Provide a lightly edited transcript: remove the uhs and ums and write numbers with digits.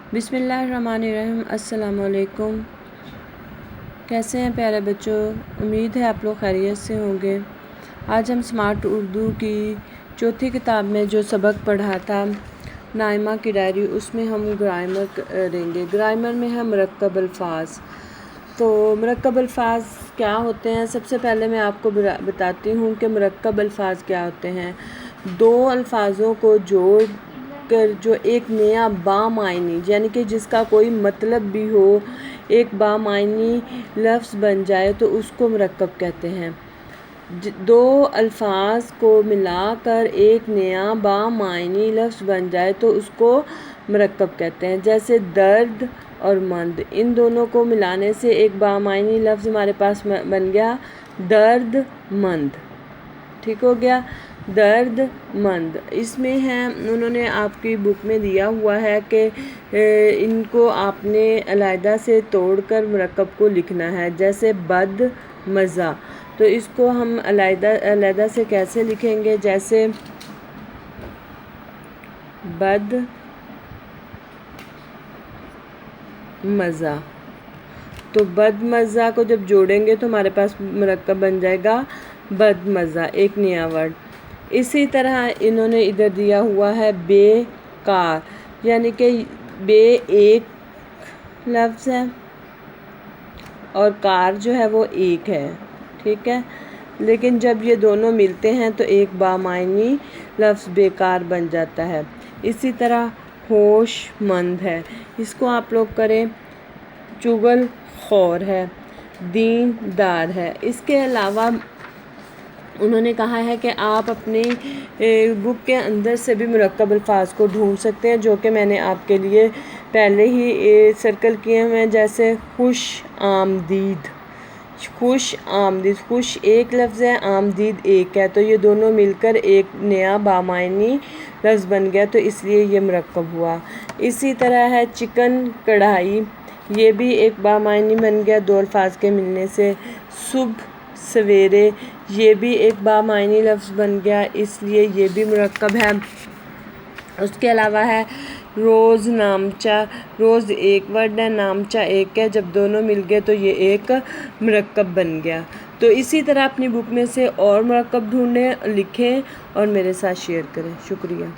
बिस्मिल्लाहिर्रहमानिर्रहीम। अस्सलाम वालेकुम। कैसे हैं प्यारे बच्चों? उम्मीद है आप लोग खैरियत से होंगे। आज हम स्मार्ट उर्दू की चौथी किताब में जो सबक पढ़ा था नाइमा की डायरी, उसमें हम ग्रामर करेंगे। ग्रामर में है मुरक्कब अल्फाज। तो मुरक्कब अल्फाज क्या होते हैं? सबसे पहले मैं आपको बताती हूँ कि मुरक्कब अल्फाज क्या होते हैं। दो अल्फाजों को जोड़ कर जो एक नया बामायनी, यानी कि जिसका कोई मतलब भी हो, एक बामायनी लफ्ज़ बन जाए तो उसको मुरक्कब कहते हैं। दो अल्फाज को मिलाकर एक नया बामायनी लफ्ज़ बन जाए तो उसको मुरक्कब कहते हैं। जैसे दर्द और मंद, इन दोनों को मिलाने से एक बामायनी लफ्ज़ हमारे पास बन गया दर्द मंद। ठीक हो गया, दर्द मंद। इसमें है, उन्होंने आपकी बुक में दिया हुआ है कि इनको आपने अलहदा से तोड़कर मुरक्कब को लिखना है। जैसे बद मज़ा, तो इसको हम अलहदा से कैसे लिखेंगे? जैसे बद मज़ा, तो बद मज़ा को जब जोड़ेंगे तो हमारे पास मुरक्कब बन जाएगा बद मज़ा, एक नया वर्ड। इसी तरह इन्होंने इधर दिया हुआ है बेकार, यानी कि बे एक लफ्ज़ है और कार जो है वो एक है। ठीक है, लेकिन जब ये दोनों मिलते हैं तो एक बामायनी लफ्ज़ बेकार बन जाता है। इसी तरह होशमंद है, इसको आप लोग करें चुगल खौर है, दीनदार है। इसके अलावा उन्होंने कहा है कि आप अपनी बुक के अंदर से भी मुरक्कब अल्फाज को ढूंढ सकते हैं, जो कि मैंने आपके लिए पहले ही सर्कल किए हुए हैं। जैसे खुश आमदीद, खुश आमदीद, खुश एक लफ्ज़ है, आमदीद एक है, तो ये दोनों मिलकर एक नया बामायनी लफ्ज़ बन गया, तो इसलिए ये मुरक्कब हुआ। इसी तरह है चिकन कढ़ाई, ये भी एक बामायनी बन गया दो अल्फाज के मिलने से। सुबह सवेरे, ये भी एक बामायनी लफ्ज़ बन गया, इसलिए ये भी मुरक्कब है। उसके अलावा है रोज़ नामचा, रोज़ एक वर्ड है, नामचा एक है, जब दोनों मिल गए तो ये एक मुरक्कब बन गया। तो इसी तरह अपनी बुक में से और मुरक्कब ढूंढें, लिखें और मेरे साथ शेयर करें। शुक्रिया।